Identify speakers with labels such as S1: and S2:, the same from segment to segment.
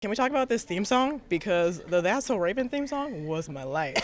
S1: Can we talk about this theme song? Because the That's So Raven theme song was my life.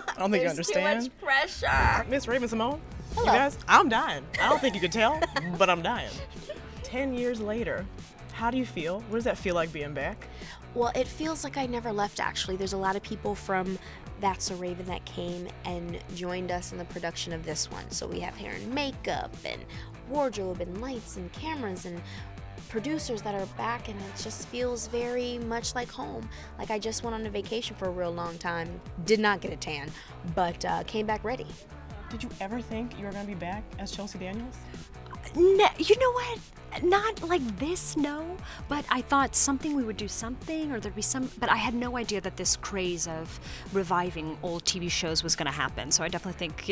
S1: I don't think you understand.
S2: Too much pressure.
S1: Miss Raven Simone,
S2: Hello.
S1: you guys, I'm dying. I don't think you could tell, but I'm dying. 10 years later, how do you feel? What does that feel like being back?
S2: Well, it feels like I never left, actually. There's a lot of people from That's So Raven that came and joined us in the production of this one. So we have hair and makeup and wardrobe and lights and cameras and producers that are back, and it just feels very much like home. Like I just went on a vacation for a real long time, did not get a tan, but came back ready.
S1: Did you ever think you were going to be back as Chelsea Daniels?
S3: No, you know what? Not like this, no. But I thought we would do something, or there'd be some. But I had no idea that this craze of reviving old TV shows was going to happen. So I definitely think,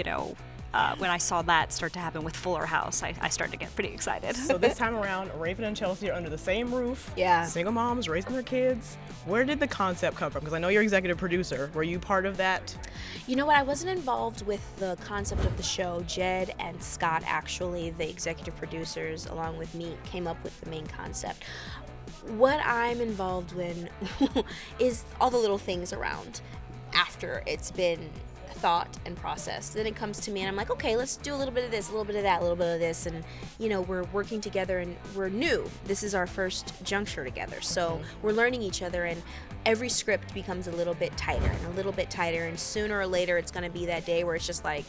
S3: when I saw that start to happen with Fuller House, I started to get pretty excited.
S1: So this time around, Raven and Chelsea are under the same roof.
S2: Yeah.
S1: Single moms raising their kids. Where did the concept come from? Because I know you're executive producer. Were you part of that?
S2: You know what? I wasn't involved with the concept of the show. Jed and Scott, actually, the executive producers, along with me, came up with the main concept. What I'm involved in is all the little things around after it's been thought and processed. Then it comes to me and I'm like, okay, let's do a little bit of this, a little bit of that, a little bit of this, and we're working together and we're new. This is our first juncture together, so we're learning each other, and every script becomes a little bit tighter and a little bit tighter, and sooner or later it's going to be that day where it's just like,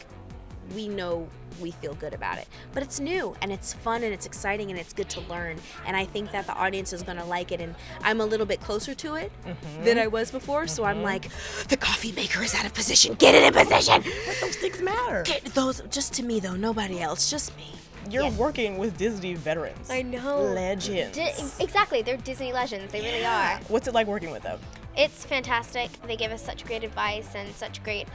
S2: we know we feel good about it. But it's new and it's fun and it's exciting and it's good to learn, and I think that the audience is going to like it, and I'm a little bit closer to it than I was before, so I'm like, the coffee maker is out of position, get it in position.
S1: What those things matter?
S2: Get those, just to me though, nobody else, just me.
S1: You're working with Disney veterans.
S4: I know.
S1: Legends.
S4: Exactly, they're Disney legends. They really are.
S1: What's it like working with them?
S4: It's fantastic. They give us such great advice and such great,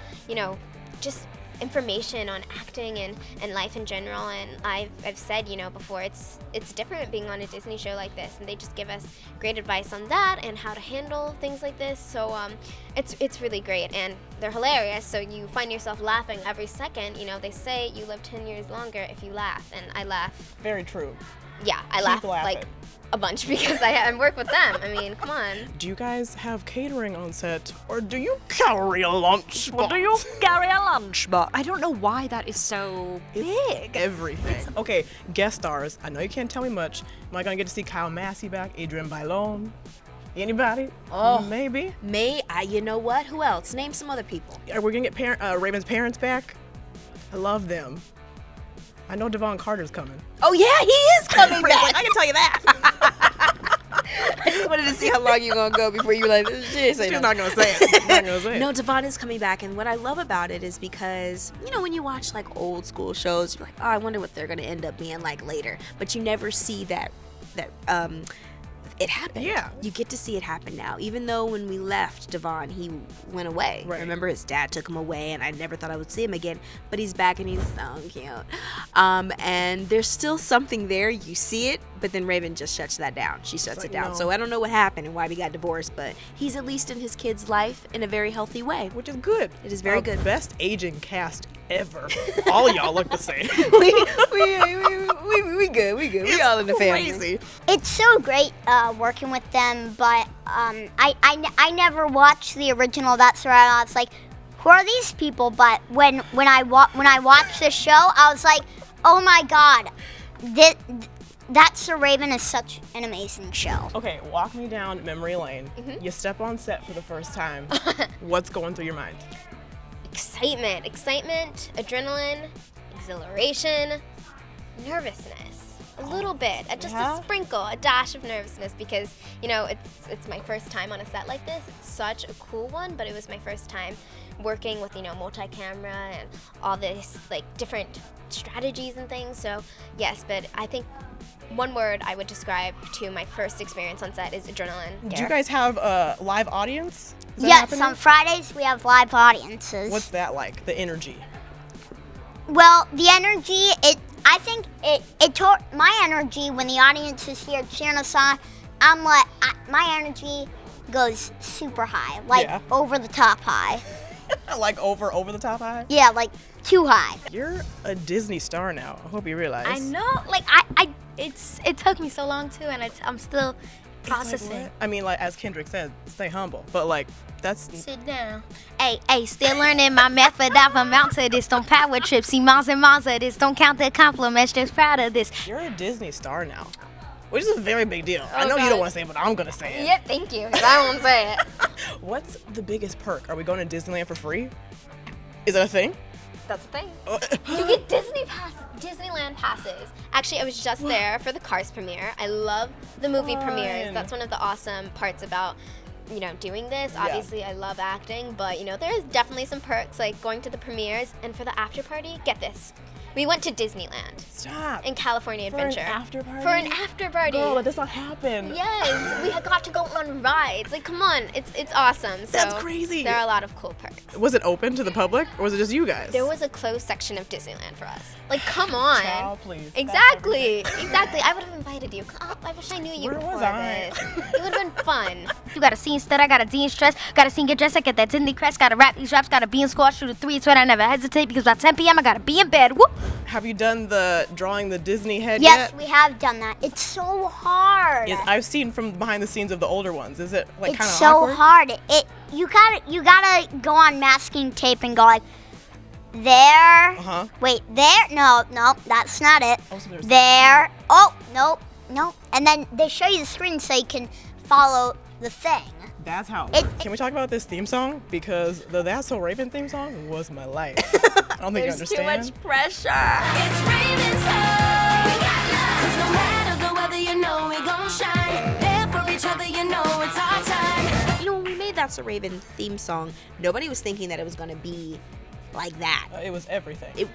S4: just information on acting and life in general. And I've said, before, it's different being on a Disney show like this, and they just give us great advice on that and how to handle things like this. So it's really great, and they're hilarious. So you find yourself laughing every second. They say you live 10 years longer if you laugh, and I laugh.
S1: Very true.
S4: Yeah, I
S1: Keep
S4: laugh
S1: laughing.
S4: like a bunch because I work with them. I mean, come on.
S1: Do you guys have catering on set, or do you carry a lunch box?
S3: Do you carry a lunch box? I don't know why that is so big.
S1: Everything. Okay, guest stars. I know you can't tell me much. Am I gonna get to see Kyle Massey back? Adrian Bailon? Anybody?
S2: Oh.
S1: Maybe.
S2: You know what? Who else? Name some other people.
S1: Are we gonna get Raven's parents back? I love them. I know Devon Carter's coming.
S2: Oh yeah, he is coming back.
S1: I can tell you that.
S2: I just wanted to see how long you're gonna go before you like,
S1: She's not gonna say it. She's not gonna say it.
S2: No, Devon is coming back, and what I love about it is because, when you watch like old school shows, you're like, oh, I wonder what they're gonna end up being like later, but you never see that it happened.
S1: Yeah.
S2: You get to see it happen now. Even though when we left Devon, he went away.
S1: Right.
S2: Remember, his dad took him away, and I never thought I would see him again. But he's back, and he's so cute. And there's still something there. You see it, but then Raven just shuts that down. She shuts it down.
S1: no.
S2: So I don't know what happened and why we got divorced, but he's at least in his kid's life in a very healthy way.
S1: Which is good.
S2: It is very good.
S1: Best aging cast ever. All of y'all look the same.
S2: we good. We all in the family.
S1: Crazy.
S5: It's so great working with them, but I never watched the original. That's where I was like, who are these people? But when I watched the show, I was like, oh my God, That's So Raven is such an amazing show.
S1: Okay, walk me down memory lane. You step on set for the first time. What's going through your mind?
S4: Excitement, adrenaline, exhilaration, nervousness. A little bit, just a sprinkle, a dash of nervousness, because it's my first time on a set like this. It's such a cool one, but it was my first time working with multi-camera and all this different strategies and things. So yes, but I think one word I would describe to my first experience on set is adrenaline.
S1: Do you guys have a live audience? Is that
S5: Yes,
S1: happening?
S5: on Fridays we have live audiences.
S1: What's that like? The energy?
S5: Well, the energy, I think it taught my energy when the audience is here cheering us on. My energy goes super high, over the top high.
S1: Like over the top high?
S5: Yeah, like too high.
S1: You're a Disney star now. I hope you realize.
S4: I know, it took me so long too, and I'm still
S2: processing.
S1: What? I mean, like as Kendrick said, stay humble. But like that's
S5: Sit down. Hey, still learning my method. I've amounted to this. Don't power trip. See, moms and moms of this. Don't count the compliments. Just proud of this.
S1: you're a Disney star now, which is a very big deal. I
S4: Oh,
S1: know you
S4: God.
S1: don't want to say it, but I'm gonna say it.
S4: Yeah, thank you. 'Cause I won't say it.
S1: What's the biggest perk? Are we going to Disneyland for free? Is that a thing?
S4: That's the thing. You get Disneyland passes. Actually, I was just there for the Cars premiere. I love the movie premieres.
S1: Fun.
S4: That's one of the awesome parts about, doing this.
S1: Yeah.
S4: Obviously, I love acting, but, there's definitely some perks, like going to the premieres. And for the after party, get this. We went to Disneyland
S1: Stop.
S4: in California
S1: For an
S4: Adventure.
S1: after party?
S4: For an after party.
S1: Girl, that does not happen.
S4: Yes, we had got to go on rides. Like, come on, it's awesome. So
S1: That's crazy.
S4: There are a lot of cool perks.
S1: Was it open to the public, or was it just you guys?
S4: There was a closed section of Disneyland for us. Like, come on.
S1: Child, please. That's
S4: Exactly. Exactly. I would have invited you. Oh, I wish I knew you
S1: Where
S4: before
S1: was I?
S4: this. It would have been fun.
S5: You got a scene stutter, got a Dean stress, got a scene get dressed, I get that Disney crest, got to rap these raps, got to be in squad, shoot a 3, sweat, I never hesitate because by 10 p.m. I got to be in bed. Whoop.
S1: Have you done the drawing the Disney head
S5: Yes,
S1: yet?
S5: we have done that. It's so hard.
S1: I've seen from behind the scenes of the older ones. Is it like kind
S5: It's
S1: of
S5: so
S1: awkward?
S5: hard. You gotta go on masking tape and go like there.
S1: Uh-huh.
S5: Wait, there. No, that's not it.
S1: Oh, so there's-
S5: There. Oh, no. And then they show you the screen so you can follow the thing.
S1: That's how.
S5: It-
S1: Can we talk about this theme song? Because the That's So Raven theme song was my life. I don't think you understand.
S2: pressure.
S6: It's Raven's home. We got love. 'Cause no matter the weather, we gon' shine. There for each other, it's our time.
S2: When we made That's a Raven theme song, nobody was thinking that it was gonna be like that.
S1: It was everything.
S2: It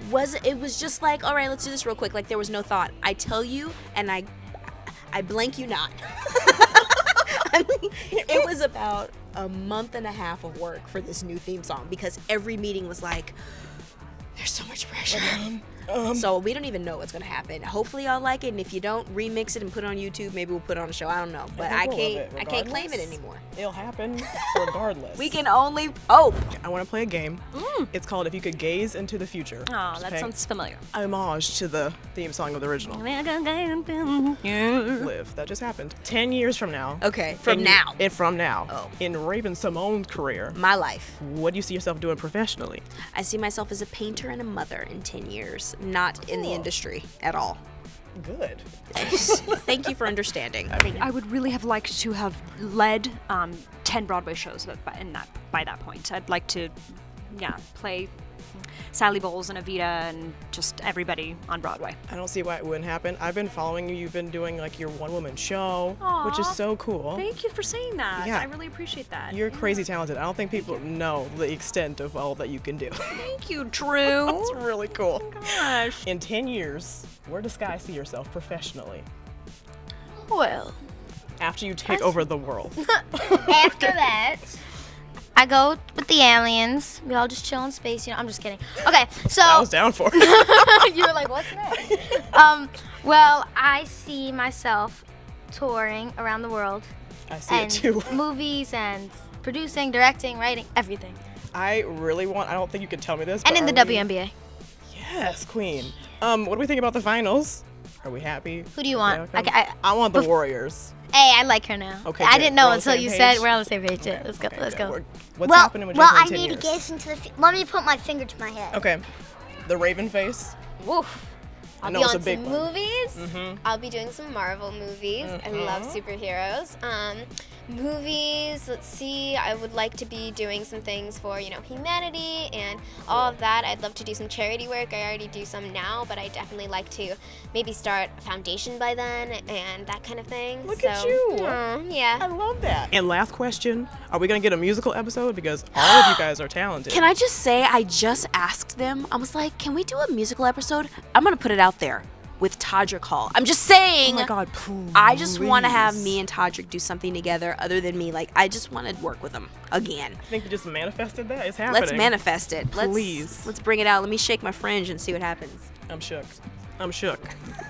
S2: was just like, all right, let's do this real quick. Like there was no thought. I tell you, and I blank you not. I mean, it was about a month and a half of work for this new theme song because every meeting was like, there's so much pressure. So we don't even know what's gonna happen. Hopefully y'all like it, and if you don't, remix it and put it on YouTube. Maybe we'll put it on a show. I don't know, but I
S1: think we'll love
S2: can't
S1: it
S2: claim it
S1: regardless.
S2: anymore.
S1: It'll happen regardless.
S2: We can only hope.
S1: I want to play a game. It's called If You Could Gaze Into the Future.
S3: Oh,
S1: Just
S3: that
S1: paying
S3: sounds familiar.
S1: homage to the theme song of the original. Live. That just happened. 10 years from now.
S2: Okay, from
S1: in-
S2: now.
S1: From now.
S2: Oh.
S1: In Raven Simone's career,
S2: My life.
S1: what do you see yourself doing professionally?
S2: I see myself as a painter and a mother in 10 years, not in the
S1: Cool.
S2: industry at all.
S1: Good.
S2: Thank you for understanding.
S3: I would really have liked to have led 10 Broadway shows by that point. I'd like to, play Sally Bowles and Evita and just everybody on Broadway.
S1: I don't see why it wouldn't happen. I've been following you. You've been doing like your one-woman show, which is
S3: Aw.
S1: so cool.
S3: Thank you for saying that.
S1: Yeah.
S3: I really appreciate that.
S1: You're crazy talented. I don't think people know the extent of all that you can do.
S3: Thank you, Drew.
S1: It's really cool.
S3: Gosh.
S1: In 10 years, where does Sky see yourself professionally
S2: Well,
S1: after you take over the world?
S5: After that, I go with the aliens. We all just chill in space. I'm just kidding. Okay, so
S1: I was down for it.
S5: you were like, what's next? Well, I see myself touring around the world
S1: I see it
S5: and
S1: too.
S5: movies and producing, directing, writing, everything,
S1: I really want, I don't think you can tell me this.
S5: and
S1: but
S5: in the
S1: are we-
S5: WNBA.
S1: Yes, queen. What do we think about the finals? Are we happy?
S5: Who do you want?
S1: Okay. I want the Warriors.
S5: Hey, I like her now.
S1: Okay,
S5: I
S1: good.
S5: didn't know
S1: We're on the
S5: until
S1: same
S5: you
S1: page?
S5: said we're on the same page. Yeah,
S1: Okay,
S5: let's go.
S1: okay,
S5: Let's
S1: good.
S5: go.
S1: What's happening with
S5: well,
S1: Jason
S5: I
S1: in 10
S5: need
S1: years?
S5: to gaze into the. Let me put my finger to my head.
S1: Okay. The Raven face.
S4: Woof.
S1: I
S4: I'll
S1: know
S4: be
S1: it's
S4: on
S1: a big
S4: some
S1: one.
S4: movies. I'll be doing some Marvel movies. I love superheroes. Movies, let's see, I would like to be doing some things for, humanity and all of that. I'd love to do some charity work. I already do some now, but I definitely like to maybe start a foundation by then and that kind of thing.
S1: Look at you. I
S4: Yeah.
S1: love that. And last question, are we going to get a musical episode? Because all of you guys are talented.
S2: can I just say, I just asked them, I was like, can we do a musical episode? I'm going to put it out there with Todrick Hall. I'm just saying.
S1: Oh my God, please.
S2: I just want to have me and Todrick do something together other than me. Like, I just want to work with him again.
S1: I think you just manifested that. It's happening.
S2: Let's manifest it.
S1: Please.
S2: Let's bring it out. Let me shake my fringe and see what happens.
S1: I'm shook. I'm shook.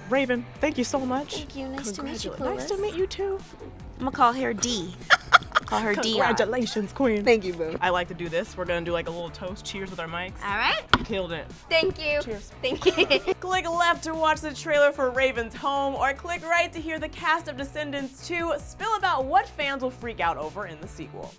S1: Raven, thank you so much.
S2: Thank you. Nice to meet you,
S1: Nice to meet you too.
S2: I'm going to call her D. Call her Dion.
S1: Congratulations, Queen.
S2: Thank you, boo.
S1: I like to do this. We're gonna do like a little toast. Cheers with our mics.
S4: All right.
S1: Killed it.
S4: Thank you.
S1: Cheers.
S4: Thank you.
S1: Click left to watch the trailer for Raven's Home, or click right to hear the cast of Descendants 2 spill about what fans will freak out over in the sequel.